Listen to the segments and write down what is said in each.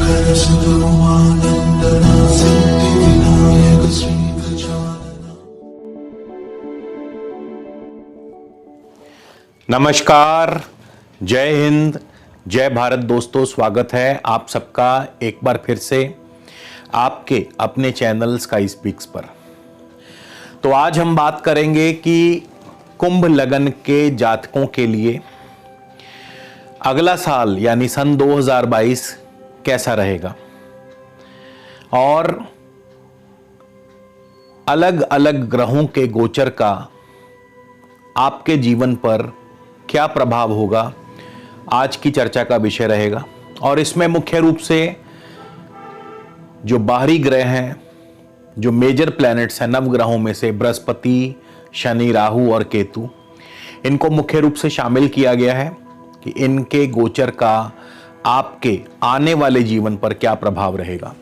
शंकर सुगमानंदना सिद्धिविनायक श्री गजानना। नमस्कार, जय हिंद, जय भारत। दोस्तों, स्वागत है आप सबका एक बार फिर से आपके अपने चैनल स्काई स्पीक्स पर। तो आज हम बात करेंगे कि कुंभ लगन के जातकों के लिए अगला साल यानी सन 2022 कैसा रहेगा और अलग अलग ग्रहों के गोचर का आपके जीवन पर क्या प्रभाव होगा, आज की चर्चा का विषय रहेगा। और इसमें मुख्य रूप से जो बाहरी ग्रह हैं, जो मेजर प्लैनेट्स हैं नवग्रहों में से बृहस्पति, शनि, राहु और केतु, इनको मुख्य रूप से शामिल किया गया है कि इनके गोचर का आपके आने वाले जीवन पर क्या प्रभाव रहेगा।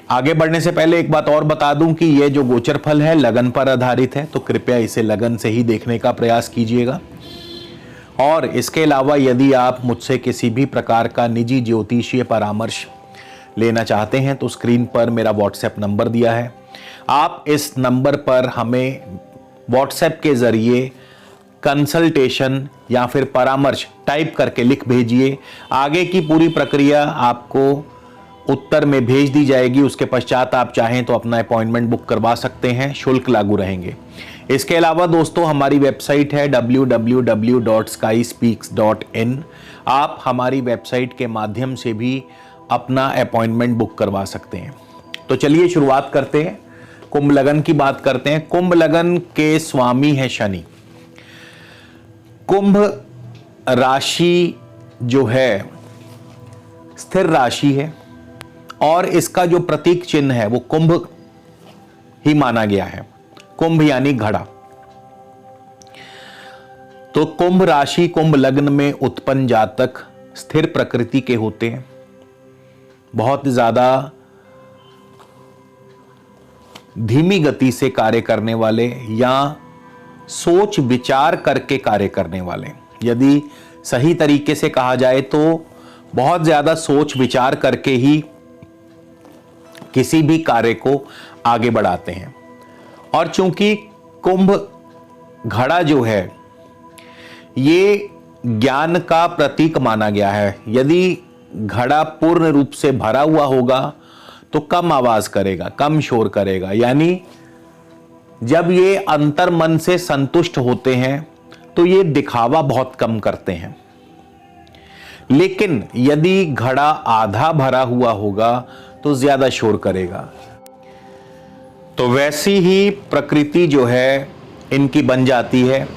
आगे बढ़ने से पहले एक बात और बता दूं कि यह जो गोचर फल है लगन पर आधारित है, तो कृपया इसे लगन से ही देखने का प्रयास कीजिएगा। और इसके अलावा यदि आप मुझसे किसी भी प्रकार का निजी ज्योतिषीय परामर्श लेना चाहते हैं तो स्क्रीन पर मेरा व्हाट्सएप नंबर दिया है। आप इस नंबर पर हमें व्हाट्सएप के जरिए कंसल्टेशन या फिर परामर्श टाइप करके लिख भेजिए। आगे की पूरी प्रक्रिया आपको उत्तर में भेज दी जाएगी। उसके पश्चात आप चाहें तो अपना अपॉइंटमेंट बुक करवा सकते हैं, शुल्क लागू रहेंगे। इसके अलावा दोस्तों, हमारी वेबसाइट है www.skyspeaks.in। आप हमारी वेबसाइट के माध्यम से भी अपना अपॉइंटमेंट बुक करवा सकते हैं। तो चलिए शुरुआत करते हैं, कुंभ लगन की बात करते हैं। कुंभ लगन के स्वामी है शनि। कुंभ राशि जो है स्थिर राशि है और इसका जो प्रतीक चिन्ह है वो कुंभ ही माना गया है। कुंभ यानी घड़ा। तो कुंभ राशि, कुंभ लग्न में उत्पन्न जातक स्थिर प्रकृति के होते हैं, बहुत ज्यादा धीमी गति से कार्य करने वाले या सोच विचार करके कार्य करने वाले। यदि सही तरीके से कहा जाए तो बहुत ज्यादा सोच विचार करके ही किसी भी कार्य को आगे बढ़ाते हैं। और चूंकि कुंभ घड़ा जो है ये ज्ञान का प्रतीक माना गया है, यदि घड़ा पूर्ण रूप से भरा हुआ होगा तो कम आवाज करेगा, कम शोर करेगा। यानी जब ये अंतर मन से संतुष्ट होते हैं तो ये दिखावा बहुत कम करते हैं। लेकिन यदि घड़ा आधा भरा हुआ होगा तो ज्यादा शोर करेगा। तो वैसी ही प्रकृति जो है इनकी बन जाती है।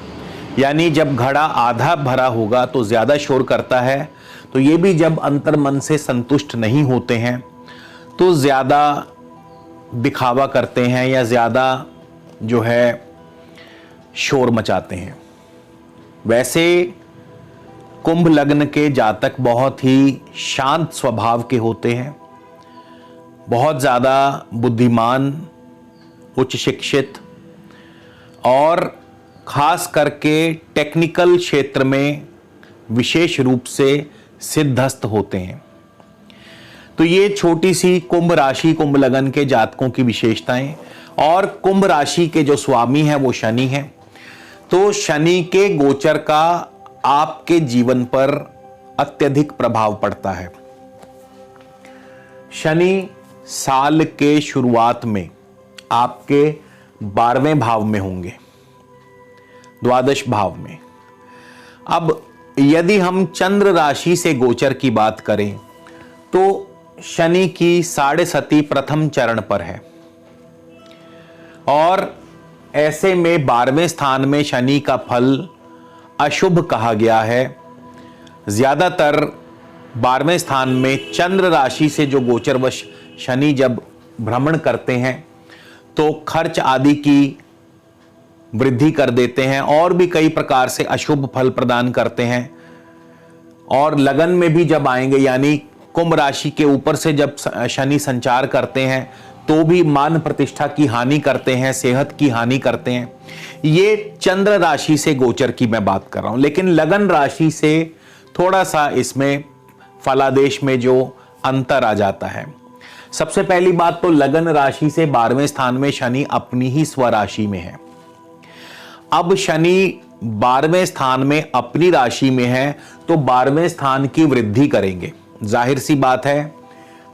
यानी जब घड़ा आधा भरा होगा तो ज्यादा शोर करता है, तो ये भी जब अंतर मन से संतुष्ट नहीं होते हैं तो ज्यादा दिखावा करते हैं या ज्यादा जो है शोर मचाते हैं। वैसे कुंभ लग्न के जातक बहुत ही शांत स्वभाव के होते हैं, बहुत ज्यादा बुद्धिमान, उच्च शिक्षित और खास करके टेक्निकल क्षेत्र में विशेष रूप से सिद्धस्त होते हैं। तो ये छोटी सी कुंभ राशि, कुंभ लगन के जातकों की विशेषताएं। और कुंभ राशि के जो स्वामी हैं वो शनि हैं। तो शनि के गोचर का आपके जीवन पर अत्यधिक प्रभाव पड़ता है। शनि साल के शुरुआत में आपके 12वें भाव में होंगे, द्वादश भाव में। अब यदि हम चंद्र राशि से गोचर की बात करें तो शनि की 7.5 प्रथम चरण पर है और ऐसे में 12वें स्थान में शनि का फल अशुभ कहा गया है। ज्यादातर 12वें स्थान में चंद्र राशि से जो गोचरवश शनि जब भ्रमण करते हैं तो खर्च आदि की वृद्धि कर देते हैं और भी कई प्रकार से अशुभ फल प्रदान करते हैं। और लगन में भी जब आएंगे, यानी कुंभ राशि के ऊपर से जब शनि संचार करते हैं तो भी मान प्रतिष्ठा की हानि करते हैं, सेहत की हानि करते हैं। ये चंद्र राशि से गोचर की मैं बात कर रहा हूं, लेकिन लगन राशि से थोड़ा सा इसमें फलादेश में जो अंतर आ जाता है। सबसे पहली बात तो लगन राशि से 12वें स्थान में शनि अपनी ही स्वराशि में है। अब शनि 12वें स्थान में अपनी राशि में है तो 12वें स्थान की वृद्धि करेंगे। जाहिर सी बात है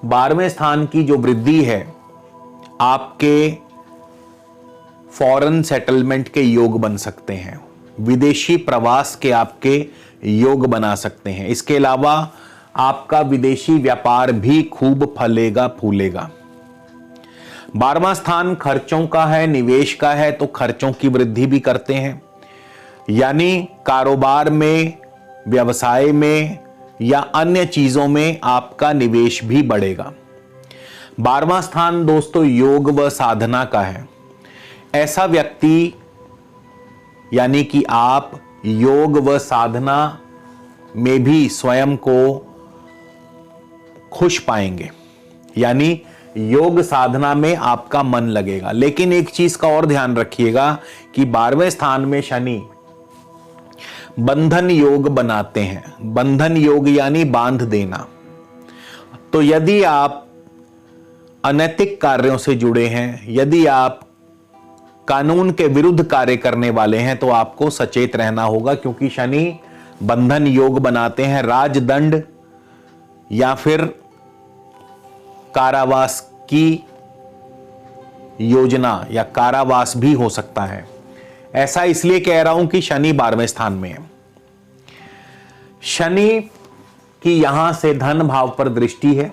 12वें स्थान की जो वृद्धि है आपके फॉरेन सेटलमेंट के योग बन सकते हैं, विदेशी प्रवास के आपके योग बना सकते हैं। इसके अलावा आपका विदेशी व्यापार भी खूब फलेगा फूलेगा। 12वां स्थान खर्चों का है, निवेश का है, तो खर्चों की वृद्धि भी करते हैं, यानी कारोबार में, व्यवसाय में या अन्य चीजों में आपका निवेश भी बढ़ेगा। 12वां स्थान दोस्तों योग व साधना का है। ऐसा व्यक्ति यानी कि आप योग व साधना में भी स्वयं को खुश पाएंगे, यानी योग साधना में आपका मन लगेगा। लेकिन एक चीज का और ध्यान रखिएगा कि 12वें स्थान में शनि बंधन योग बनाते हैं। बंधन योग यानी बांध देना। तो यदि आप अनैतिक कार्यों से जुड़े हैं, यदि आप कानून के विरुद्ध कार्य करने वाले हैं, तो आपको सचेत रहना होगा, क्योंकि शनि बंधन योग बनाते हैं। राजदंड या फिर कारावास की योजना या कारावास भी हो सकता है। ऐसा इसलिए कह रहा हूं कि शनि 12वें स्थान में है। शनि की यहां से धन भाव पर दृष्टि है।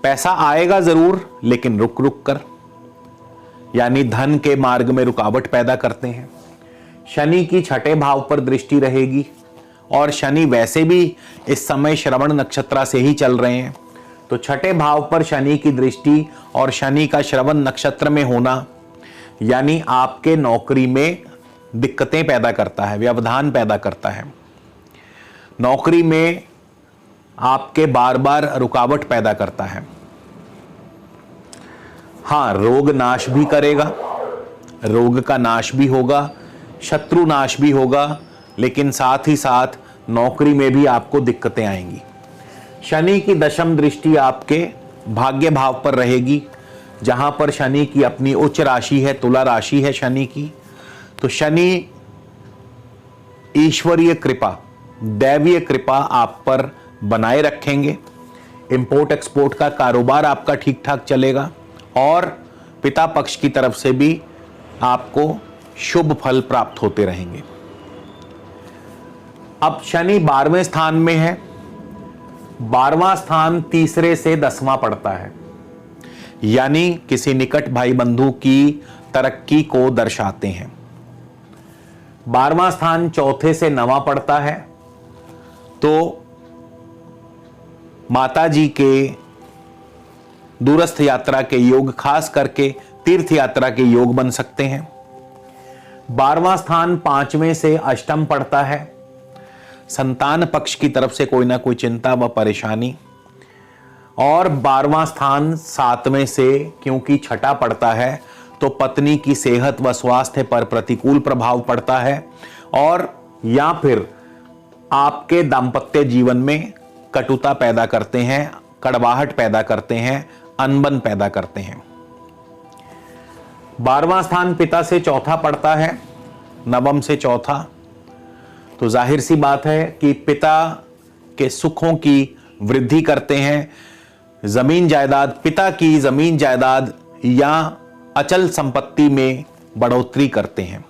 पैसा आएगा जरूर, लेकिन रुक रुक कर, यानी धन के मार्ग में रुकावट पैदा करते हैं। शनि की छठे भाव पर दृष्टि रहेगी और शनि वैसे भी इस समय श्रवण नक्षत्र से ही चल रहे हैं, तो छठे भाव पर शनि की दृष्टि और शनि का श्रवण नक्षत्र में होना यानी आपके नौकरी में दिक्कतें पैदा करता है, व्यवधान पैदा करता है। नौकरी में आपके बार बार रुकावट पैदा करता है। हां, रोग नाश भी करेगा, रोग का नाश भी होगा, शत्रु नाश भी होगा, लेकिन साथ ही साथ नौकरी में भी आपको दिक्कतें आएंगी। शनि की दशम दृष्टि आपके भाग्य भाव पर रहेगी, जहां पर शनि की अपनी उच्च राशि है, तुला राशि है शनि की। तो शनि ईश्वरीय कृपा, दैवीय कृपा आप पर बनाए रखेंगे। इंपोर्ट एक्सपोर्ट का कारोबार आपका ठीक ठाक चलेगा और पिता पक्ष की तरफ से भी आपको शुभ फल प्राप्त होते रहेंगे। अब शनि 12वें स्थान में है। 12वां स्थान तीसरे से 10वां पड़ता है, यानी किसी निकट भाई बंधु की तरक्की को दर्शाते हैं। 12वां स्थान चौथे से 9वां पड़ता है, तो माता जी के दूरस्थ यात्रा के योग, खास करके तीर्थ यात्रा के योग बन सकते हैं। 12वां स्थान 5वें से 8वां पड़ता है, संतान पक्ष की तरफ से कोई ना कोई चिंता व परेशानी। और 12वां स्थान 7वें से क्योंकि छठा पड़ता है, तो पत्नी की सेहत व स्वास्थ्य पर प्रतिकूल प्रभाव पड़ता है और या फिर आपके दाम्पत्य जीवन में कटुता पैदा करते हैं, कड़वाहट पैदा करते हैं, अनबन पैदा करते हैं। 12वां स्थान पिता से चौथा पड़ता है, नवम से चौथा, तो जाहिर सी बात है कि पिता के सुखों की वृद्धि करते हैं। जमीन जायदाद, पिता की जमीन जायदाद या अचल संपत्ति में बढ़ोतरी करते हैं।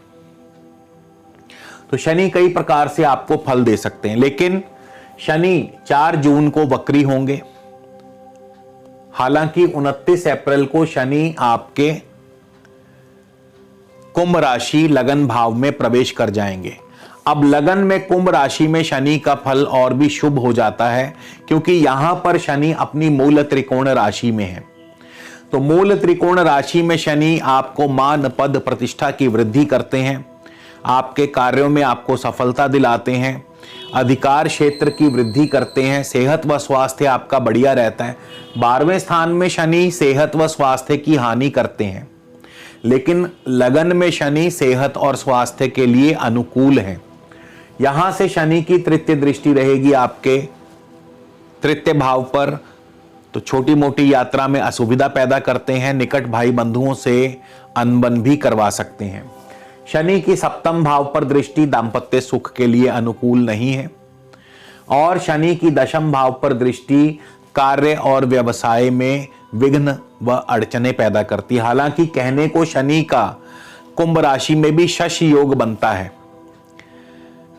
तो शनि कई प्रकार से आपको फल दे सकते हैं, लेकिन शनि 4 जून को वक्री होंगे। हालांकि 29 अप्रैल को शनि आपके कुंभ राशि लगन भाव में प्रवेश कर जाएंगे। अब लगन में कुंभ राशि में शनि का फल और भी शुभ हो जाता है, क्योंकि यहां पर शनि अपनी मूल त्रिकोण राशि में है। तो मूल त्रिकोण राशि में शनि आपको मान, पद, प्रतिष्ठा की वृद्धि करते हैं, आपके कार्यों में आपको सफलता दिलाते हैं, अधिकार क्षेत्र की वृद्धि करते हैं, सेहत व स्वास्थ्य आपका बढ़िया रहता है। 12वें स्थान में शनि सेहत व स्वास्थ्य की हानि करते हैं, लेकिन लगन में शनि सेहत और स्वास्थ्य के लिए अनुकूल है। यहां से शनि की तृतीय दृष्टि रहेगी आपके तृतीय भाव पर तो छोटी मोटी यात्रा में असुविधा पैदा करते हैं, निकट भाई बंधुओं से अनबन भी करवा सकते हैं। शनि की सप्तम भाव पर दृष्टि दांपत्य सुख के लिए अनुकूल नहीं है और शनि की दशम भाव पर दृष्टि कार्य और व्यवसाय में विघ्न व अड़चने पैदा करती है। हालांकि कहने को शनि का कुंभ राशि में भी शश योग बनता है,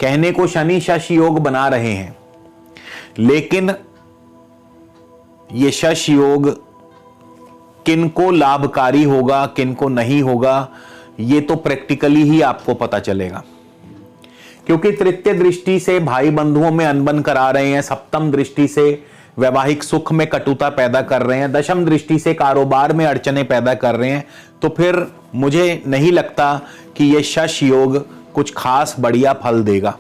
कहने को शनि शश योग बना रहे हैं, लेकिन ये शश योग किनको लाभकारी होगा किनको नहीं होगा ये तो प्रैक्टिकली ही आपको पता चलेगा, क्योंकि तृतीय दृष्टि से भाई बंधुओं में अनबन करा रहे हैं, सप्तम दृष्टि से वैवाहिक सुख में कटुता पैदा कर रहे हैं, दशम दृष्टि से कारोबार में अड़चने पैदा कर रहे हैं। तो फिर मुझे नहीं लगता कि यह शश योग कुछ खास बढ़िया फल देगा,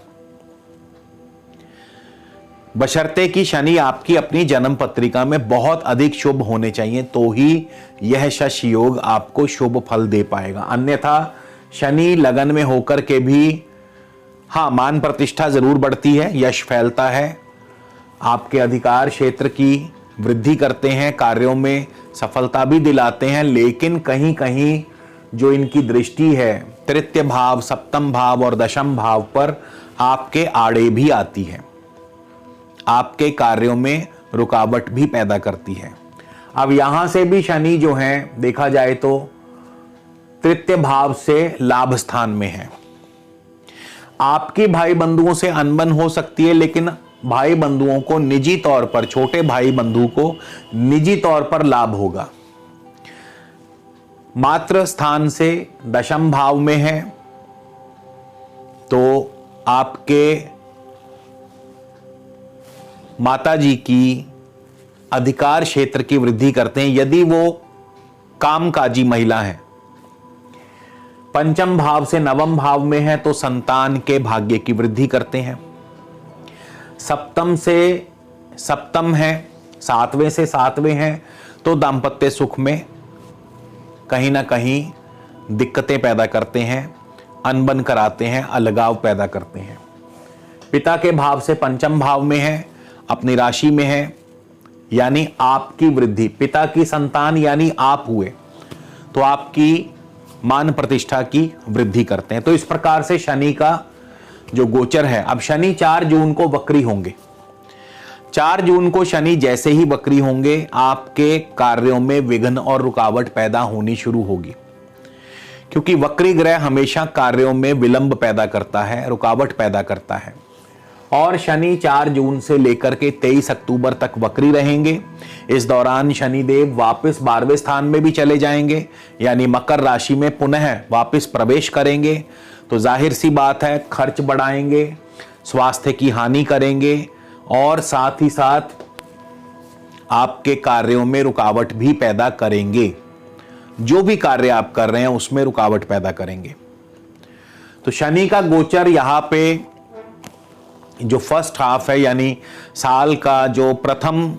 बशर्ते कि शनि आपकी अपनी जन्म पत्रिका में बहुत अधिक शुभ होने चाहिए तो ही यह शश योग आपको शुभ फल दे पाएगा। अन्यथा शनि लगन में होकर के भी हाँ, मान प्रतिष्ठा जरूर बढ़ती है, यश फैलता है, आपके अधिकार क्षेत्र की वृद्धि करते हैं, कार्यों में सफलता भी दिलाते हैं, लेकिन कहीं कहीं जो इनकी दृष्टि है तृतीय भाव, सप्तम भाव और दशम भाव पर आपके आड़े भी आती है, आपके कार्यों में रुकावट भी पैदा करती है। अब यहां से भी शनि जो है देखा जाए तो तृतीय भाव से लाभ स्थान में है। आपकी भाई बंधुओं से अनबन हो सकती है, लेकिन भाई बंधुओं को निजी तौर पर, छोटे भाई बंधु को निजी तौर पर लाभ होगा। मात्र स्थान से दशम भाव में है तो आपके माताजी की अधिकार क्षेत्र की वृद्धि करते हैं यदि वो कामकाजी महिला है। पंचम भाव से नवम भाव में है तो संतान के भाग्य की वृद्धि करते हैं। सप्तम से सप्तम है, सातवें से सातवें हैं तो दांपत्य सुख में कहीं ना कहीं दिक्कतें पैदा करते हैं, अनबन कराते हैं, अलगाव पैदा करते हैं। पिता के भाव से पंचम भाव में है, अपनी राशि में है, यानी आपकी वृद्धि, पिता की संतान यानी आप हुए तो आपकी मान प्रतिष्ठा की वृद्धि करते हैं। तो इस प्रकार से शनि का जो गोचर है, अब शनि 4 जून को वक्री होंगे। 4 जून को शनि जैसे ही वक्री होंगे आपके कार्यों में विघ्न और रुकावट पैदा होनी शुरू होगी, क्योंकि वक्री ग्रह हमेशा कार्यों में विलंब पैदा करता है, रुकावट पैदा करता है। और शनि 4 जून से लेकर के 23 अक्टूबर तक वक्री रहेंगे। इस दौरान शनिदेव वापस 12वें स्थान में भी चले जाएंगे, यानी मकर राशि में पुनः वापस प्रवेश करेंगे। तो जाहिर सी बात है खर्च बढ़ाएंगे, स्वास्थ्य की हानि करेंगे और साथ ही साथ आपके कार्यों में रुकावट भी पैदा करेंगे। जो भी कार्य आप कर रहे हैं उसमें रुकावट पैदा करेंगे। तो शनि का गोचर यहां पे जो फर्स्ट हाफ है, यानी साल का जो प्रथम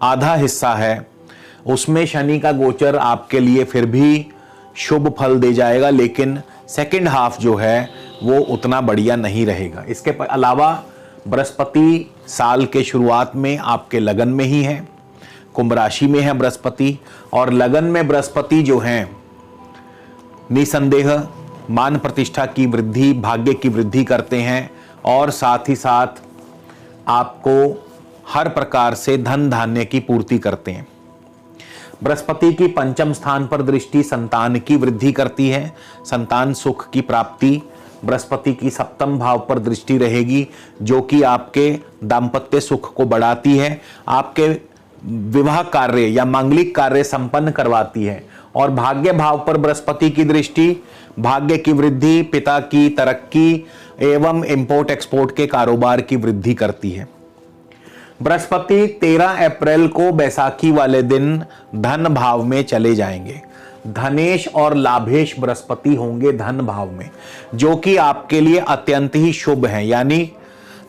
आधा हिस्सा है, उसमें शनि का गोचर आपके लिए फिर भी शुभ फल दे जाएगा, लेकिन सेकंड हाफ जो है वो उतना बढ़िया नहीं रहेगा। इसके अलावा बृहस्पति साल के शुरुआत में आपके लगन में ही है, कुंभ राशि में है बृहस्पति, और लगन में बृहस्पति जो है निसंदेह मान प्रतिष्ठा की वृद्धि, भाग्य की वृद्धि करते हैं और साथ ही साथ आपको हर प्रकार से धन धान्य की पूर्ति करते हैं। बृहस्पति की पंचम स्थान पर दृष्टि संतान की वृद्धि करती है, संतान सुख की प्राप्ति। बृहस्पति की सप्तम भाव पर दृष्टि रहेगी जो कि आपके दाम्पत्य सुख को बढ़ाती है, आपके विवाह कार्य या मांगलिक कार्य संपन्न करवाती है। और भाग्य भाव पर बृहस्पति की दृष्टि भाग्य की वृद्धि, पिता की तरक्की एवं इंपोर्ट एक्सपोर्ट के कारोबार की वृद्धि करती है। बृहस्पति 13 अप्रैल को बैसाखी वाले दिन धन भाव में चले जाएंगे। धनेश और लाभेश बृहस्पति होंगे धन भाव में, जो कि आपके लिए अत्यंत ही शुभ है। यानी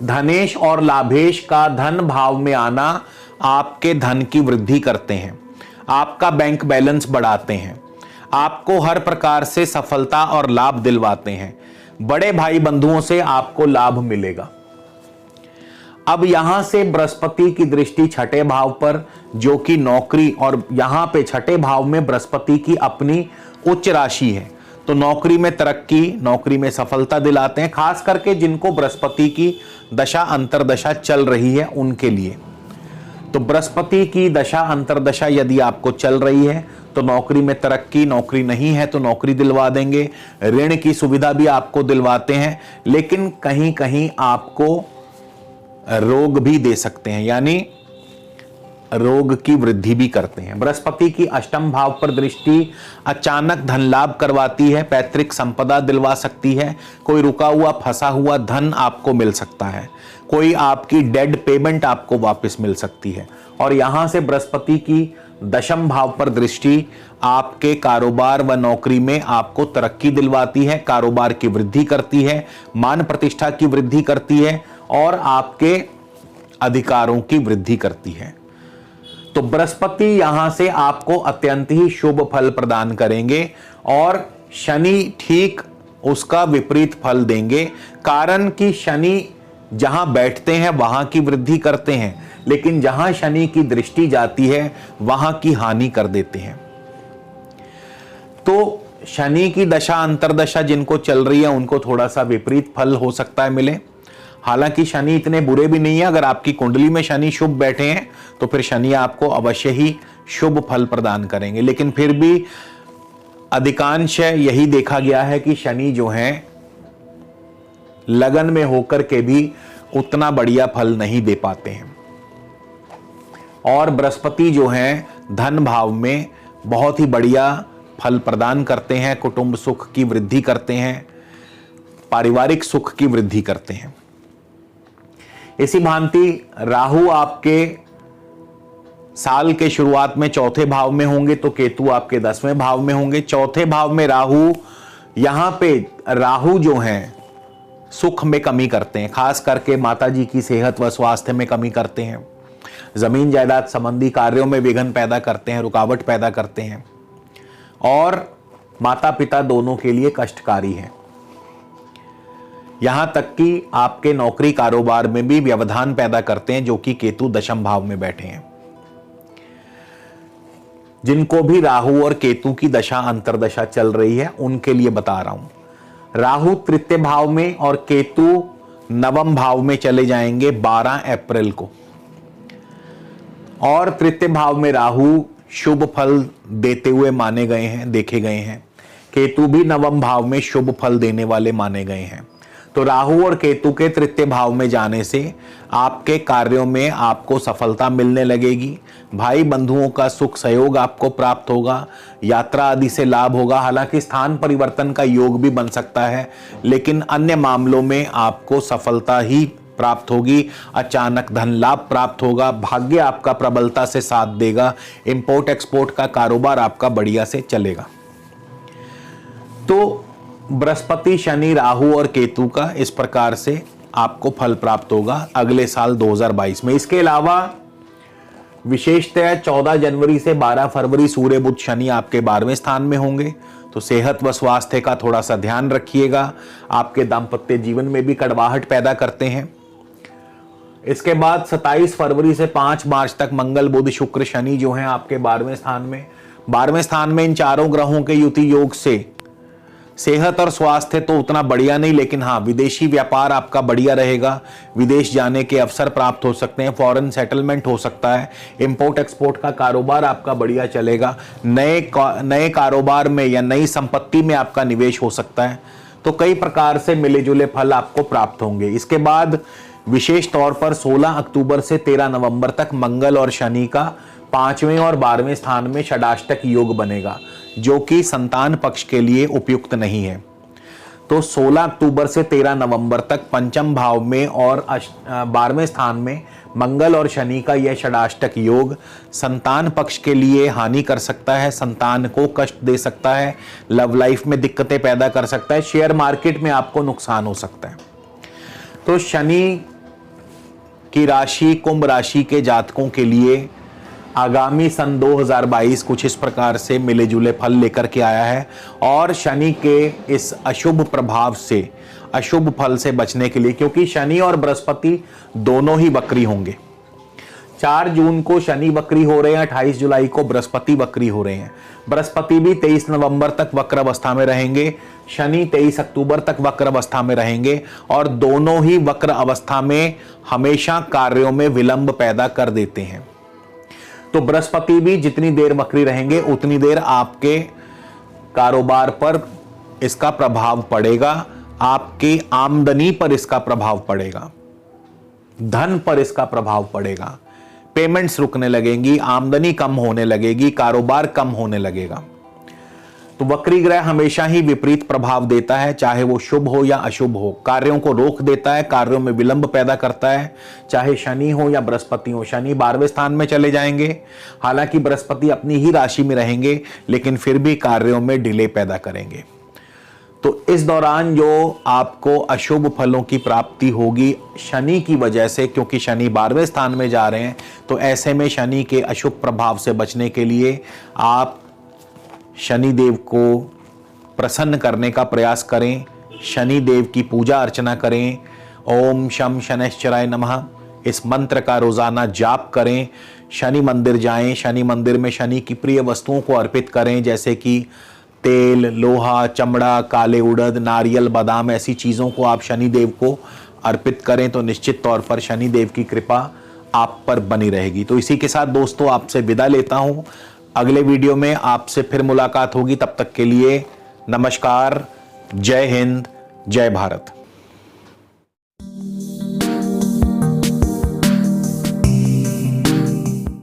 धनेश और लाभेश का धन भाव में आना आपके धन की वृद्धि करते हैं, आपका बैंक बैलेंस बढ़ाते हैं, आपको हर प्रकार से सफलता और लाभ दिलवाते हैं। बड़े भाई बंधुओं से आपको लाभ मिलेगा। अब यहां से बृहस्पति की दृष्टि छठे भाव पर, जो कि नौकरी, और यहां पे छठे भाव में बृहस्पति की अपनी उच्च राशि है, तो नौकरी में तरक्की, नौकरी में सफलता दिलाते हैं, खास करके जिनको बृहस्पति की दशा अंतरदशा चल रही है उनके लिए। तो बृहस्पति की दशा अंतरदशा यदि आपको चल रही है तो नौकरी में तरक्की, नौकरी नहीं है तो नौकरी दिलवा देंगे, ऋण की सुविधा भी आपको दिलवाते हैं, लेकिन कहीं कहीं आपको रोग भी दे सकते हैं, यानी रोग की वृद्धि भी करते हैं। बृहस्पति की अष्टम भाव पर दृष्टि अचानक धन लाभ करवाती है, पैतृक संपदा दिलवा सकती है, कोई रुका हुआ फंसा हुआ धन आपको मिल सकता है, कोई आपकी डेड पेमेंट आपको वापस मिल सकती है। और यहां से बृहस्पति की दशम भाव पर दृष्टि आपके कारोबार व नौकरी में आपको तरक्की दिलवाती है, कारोबार की वृद्धि करती है, मान प्रतिष्ठा की वृद्धि करती है और आपके अधिकारों की वृद्धि करती है। तो बृहस्पति यहां से आपको अत्यंत ही शुभ फल प्रदान करेंगे और शनि ठीक उसका विपरीत फल देंगे, कारण कि शनि जहां बैठते हैं वहां की वृद्धि करते हैं, लेकिन जहां शनि की दृष्टि जाती है वहां की हानि कर देते हैं। तो शनि की दशा अंतरदशा जिनको चल रही है उनको थोड़ा सा विपरीत फल हो सकता है मिले। हालांकि शनि इतने बुरे भी नहीं है, अगर आपकी कुंडली में शनि शुभ बैठे हैं तो फिर शनि आपको अवश्य ही शुभ फल प्रदान करेंगे, लेकिन फिर भी अधिकांश यही देखा गया है कि शनि जो है लगन में होकर के भी उतना बढ़िया फल नहीं दे पाते हैं। और बृहस्पति जो है धन भाव में बहुत ही बढ़िया फल प्रदान करते हैं, कुटुंब सुख की वृद्धि करते हैं, पारिवारिक सुख की वृद्धि करते हैं। इसी भांति राहु आपके साल के शुरुआत में चौथे भाव में होंगे तो केतु आपके 10वें भाव में होंगे। चौथे भाव में राहु, यहां पे राहु जो हैं सुख में कमी करते हैं, खास करके माता जी की सेहत व स्वास्थ्य में कमी करते हैं, जमीन जायदाद संबंधी कार्यों में विघ्न पैदा करते हैं, रुकावट पैदा करते हैं और माता पिता दोनों के लिए कष्टकारी है। यहां तक कि आपके नौकरी कारोबार में भी व्यवधान पैदा करते हैं, जो कि केतु दशम भाव में बैठे हैं। जिनको भी राहु और केतु की दशा अंतरदशा चल रही है उनके लिए बता रहा हूं। राहु तृतीय भाव में और केतु नवम भाव में चले जाएंगे 12 अप्रैल को, और तृतीय भाव में राहु शुभ फल देते हुए माने गए हैं, देखे गए हैं। केतु भी नवम भाव में शुभ फल देने वाले माने गए हैं। तो राहु और केतु के तृतीय भाव में जाने से आपके कार्यों में आपको सफलता मिलने लगेगी, भाई बंधुओं का सुख सहयोग आपको प्राप्त होगा, यात्रा आदि से लाभ होगा। हालांकि स्थान परिवर्तन का योग भी बन सकता है, लेकिन अन्य मामलों में आपको सफलता ही प्राप्त होगी, अचानक धन लाभ प्राप्त होगा, भाग्य आपका प्रबलता से साथ देगा, इंपोर्ट एक्सपोर्ट का कारोबार आपका बढ़िया से चलेगा। तो बृहस्पति, शनि, राहु और केतु का इस प्रकार से आपको फल प्राप्त होगा अगले साल 2022 में। इसके अलावा विशेषतः 14 जनवरी से 12 फरवरी सूर्य बुध शनि आपके 12वें स्थान में होंगे, तो सेहत व स्वास्थ्य का थोड़ा सा ध्यान रखिएगा। आपके दाम्पत्य जीवन में भी कड़वाहट पैदा करते हैं। इसके बाद 27 फरवरी से 5 मार्च तक मंगल, बुध, शुक्र, शनि जो हैं आपके 12वें स्थान में। 12वें स्थान में इन चारों ग्रहों के युति योग से सेहत और स्वास्थ्य तो उतना बढ़िया नहीं, लेकिन हाँ विदेशी व्यापार आपका बढ़िया रहेगा, विदेश जाने के अवसर प्राप्त हो सकते हैं, फॉरेन सेटलमेंट हो सकता है, इंपोर्ट एक्सपोर्ट का कारोबार आपका बढ़िया चलेगा, नए कारोबार में या नई संपत्ति में आपका निवेश हो सकता है। तो कई प्रकार से मिले जुले फल आपको प्राप्त होंगे। इसके बाद विशेष तौर पर 16 अक्टूबर से 13 नवंबर तक मंगल और शनि का 5वें और 12वें स्थान में षडाष्टक योग बनेगा, जो कि संतान पक्ष के लिए उपयुक्त नहीं है। तो 16 अक्टूबर से 13 नवंबर तक पंचम भाव में और 12वें स्थान में मंगल और शनि का यह षडाष्टक योग संतान पक्ष के लिए हानि कर सकता है, संतान को कष्ट दे सकता है, लव लाइफ में दिक्कतें पैदा कर सकता है, शेयर मार्केट में आपको नुकसान हो सकता है। तो शनि की राशि कुंभ राशि के जातकों के लिए आगामी सन 2022 कुछ इस प्रकार से मिले जुले फल लेकर के आया है। और शनि के इस अशुभ प्रभाव से, अशुभ फल से बचने के लिए, क्योंकि शनि और बृहस्पति दोनों ही वक्री होंगे। 4 जून को शनि वक्री हो रहे हैं, 28 जुलाई को बृहस्पति वक्री हो रहे हैं। बृहस्पति भी 23 नवंबर तक वक्र अवस्था में रहेंगे, शनि 23 अक्टूबर तक वक्र अवस्था में रहेंगे, और दोनों ही वक्र अवस्था में हमेशा कार्यों में विलंब पैदा कर देते हैं। तो बृहस्पति भी जितनी देर वक्री रहेंगे उतनी देर आपके कारोबार पर इसका प्रभाव पड़ेगा, आपकी आमदनी पर इसका प्रभाव पड़ेगा, धन पर इसका प्रभाव पड़ेगा, पेमेंट्स रुकने लगेंगी, आमदनी कम होने लगेगी, कारोबार कम होने लगेगा। तो वक्री ग्रह हमेशा ही विपरीत प्रभाव देता है, चाहे वो शुभ हो या अशुभ हो। कार्यों को रोक देता है, कार्यों में विलंब पैदा करता है, चाहे शनि हो या बृहस्पति हो। शनि 12वें स्थान में चले जाएंगे, हालांकि बृहस्पति अपनी ही राशि में रहेंगे, लेकिन फिर भी कार्यों में डिले पैदा करेंगे। तो इस दौरान जो आपको अशुभ फलों की प्राप्ति होगी शनि की वजह से, क्योंकि शनि 12वें स्थान में जा रहे हैं, तो ऐसे में शनि के अशुभ प्रभाव से बचने के लिए आप शनि देव को प्रसन्न करने का प्रयास करें, शनि देव की पूजा अर्चना करें। ओम शम शनैश्चराय नमः इस मंत्र का रोजाना जाप करें, शनि मंदिर जाएं, शनि मंदिर में शनि की प्रिय वस्तुओं को अर्पित करें, जैसे कि तेल, लोहा, चमड़ा, काले उड़द, नारियल, बादाम, ऐसी चीज़ों को आप शनि देव को अर्पित करें तो निश्चित तौर पर शनि देव की कृपा आप पर बनी रहेगी। तो इसी के साथ दोस्तों आपसे विदा लेता हूं, अगले वीडियो में आपसे फिर मुलाकात होगी। तब तक के लिए नमस्कार, जय हिंद, जय भारत।